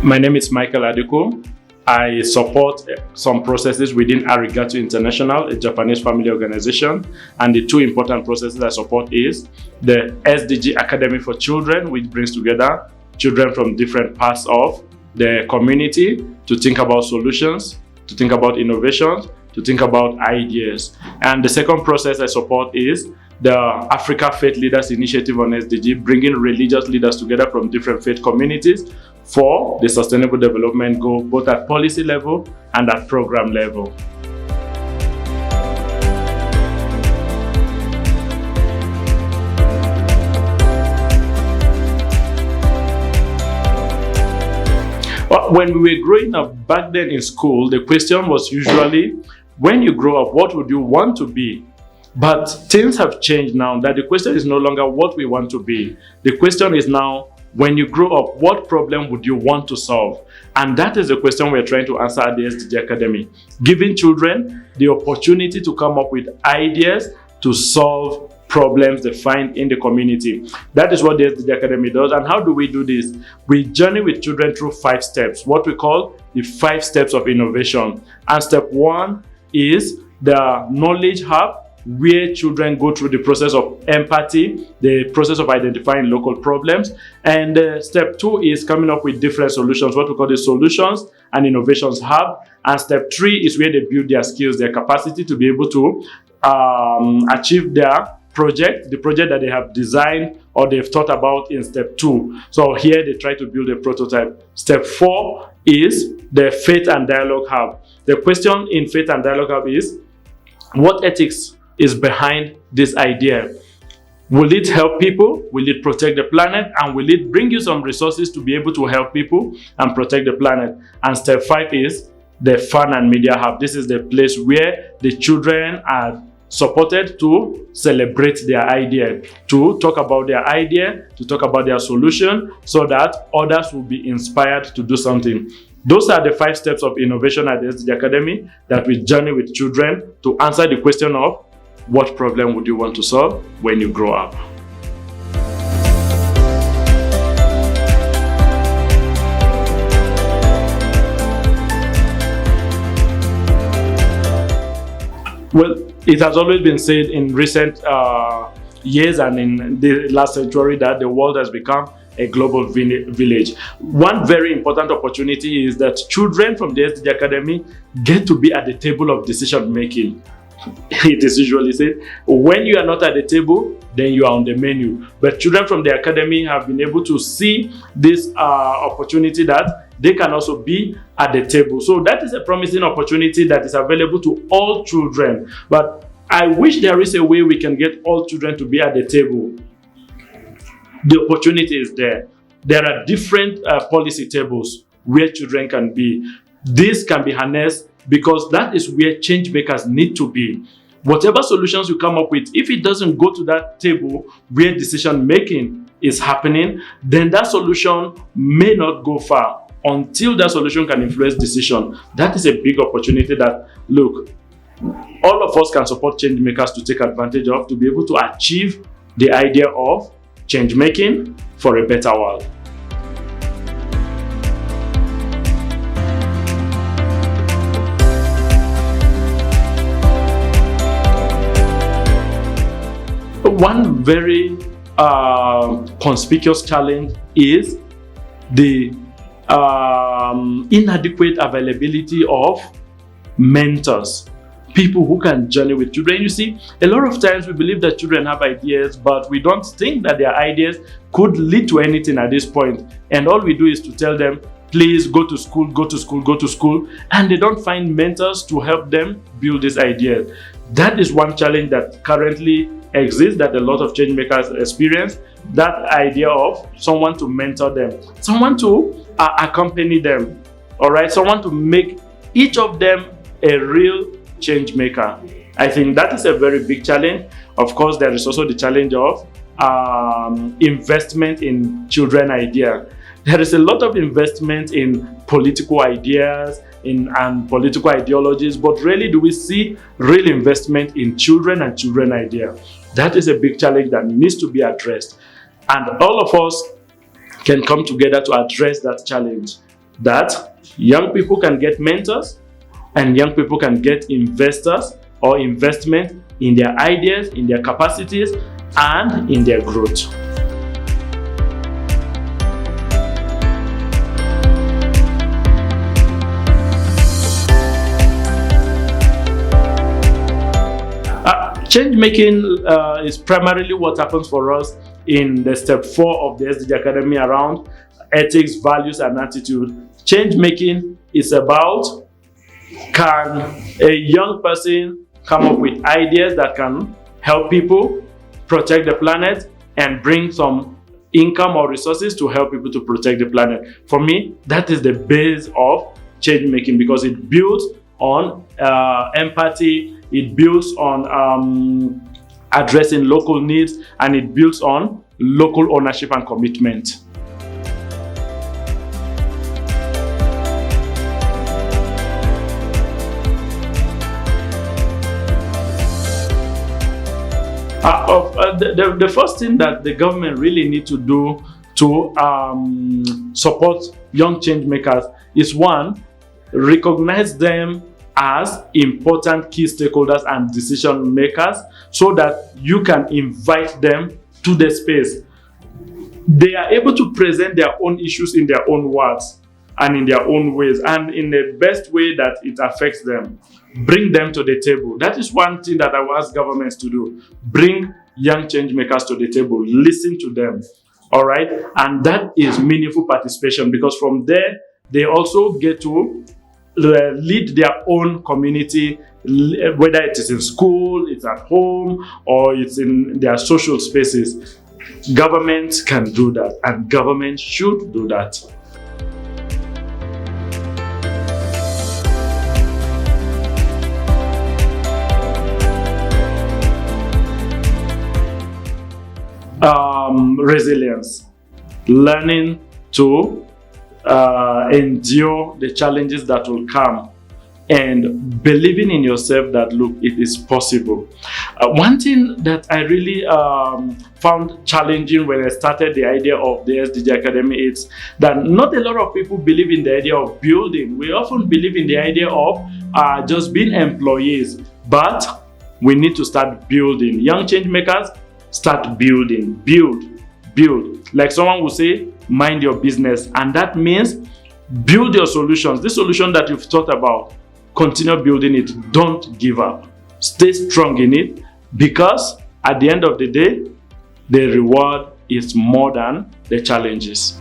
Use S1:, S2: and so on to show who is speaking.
S1: My name is Micheal Adikwu. I support some processes within Arigatou Internationl, a Japanese family organization. And the two important processes I support is the SDG Academy for Children, which brings together children from different parts of the community to think about solutions, to think about innovations, to think about ideas. And the second process I support is the Africa Faith Leaders Initiative on SDG, bringing religious leaders together from different faith communities for the Sustainable Development Goal, both at policy level and at program level. Well, when we were growing up back then in school, the question was usually, when you grow up, what would you want to be? But things have changed now, that the question is no longer what we want to be. The question is now, when you grow up, what problem would you want to solve? And that is the question we're trying to answer at the SDG Academy. Giving children the opportunity to come up with ideas to solve problems they find in the community. That is what the SDG Academy does. And how do we do this? We journey with children through 5 steps, what we call the 5 steps of innovation. And step 1 is the knowledge hub, where children go through the process of empathy, the process of identifying local problems. And step 2 is coming up with different solutions, what we call the Solutions and Innovations Hub. And step 3 is where they build their skills, their capacity to be able to achieve their project, the project that they have designed or they've thought about in step 2. So here they try to build a prototype. Step 4 is the Faith and Dialogue Hub. The question in Faith and Dialogue Hub is, what ethics is behind this idea? Will it help people? Will it protect the planet? And will it bring you some resources to be able to help people and protect the planet? And step 5 is the Fun and Media Hub. This is the place where the children are supported to celebrate their idea, to talk about their idea, to talk about their solution, so that others will be inspired to do something. Those are the 5 steps of innovation at the SDG Academy that we journey with children to answer the question of, what problem would you want to solve when you grow up? Well, it has always been said in recent years and in the last century that the world has become a global village. One very important opportunity is that children from the SDG Academy get to be at the table of decision making. It is usually said, when you are not at the table, then you are on the menu. But children from the academy have been able to see this opportunity that they can also be at the table. So that is a promising opportunity that is available to all children. But I wish there is a way we can get all children to be at the table. The opportunity is there. There are different policy tables where children can be. This can be harnessed because that is where change makers need to be. Whatever solutions you come up with, if it doesn't go to that table where decision making is happening, then that solution may not go far until that solution can influence decision. That is a big opportunity that, look, all of us can support change makers to take advantage of, to be able to achieve the idea of change making for a better world. One very conspicuous challenge is the inadequate availability of mentors, people who can journey with children. You see, a lot of times we believe that children have ideas, but we don't think that their ideas could lead to anything at this point. And all we do is to tell them, please go to school, go to school, go to school. And they don't find mentors to help them build these ideas. That is one challenge that currently exists, that a lot of change makers experience. That idea of someone to mentor them, someone to accompany them, all right, someone to make each of them a real change maker. I think that is a very big challenge. Of course, there is also the challenge of investment in children idea. There is a lot of investment in political ideas and political ideologies, but rarely do we see real investment in children and children idea. That is a big challenge that needs to be addressed. And all of us can come together to address that challenge. that young people can get mentors and young people can get investors or investment in their ideas, in their capacities, and in their growth. Change making is primarily what happens for us in the step 4 of the SDG Academy around ethics, values, and attitude. Change making is about, can a young person come up with ideas that can help people protect the planet and bring some income or resources to help people to protect the planet? For me, that is the base of change making, because it builds on empathy, it builds on addressing local needs, and it builds on local ownership and commitment. The first thing that the government really need to do to support young change makers is, one, recognize them as important key stakeholders and decision makers, so that you can invite them to the space. They are able to present their own issues in their own words and in their own ways, and in the best way that it affects them. Bring them to the table. That is one thing that I will ask governments to do. Bring young change makers to the table. Listen to them. All right? And that is meaningful participation, because from there, they also get to lead their own community, whether it is in school, it's at home, or it's in their social spaces. Governments can do that, and government should do that. Resilience, learning to endure the challenges that will come, and believing in yourself that, look, it is possible. One thing that I really found challenging when I started the idea of the SDG Academy is that not a lot of people believe in the idea of building. We often believe in the idea of just being employees, but we need to start building. Young change makers, start building. Build. Like someone will say, mind your business. And that means build your solutions. This solution that you've thought about, continue building it. Don't give up. Stay strong in it, because at the end of the day, the reward is more than the challenges.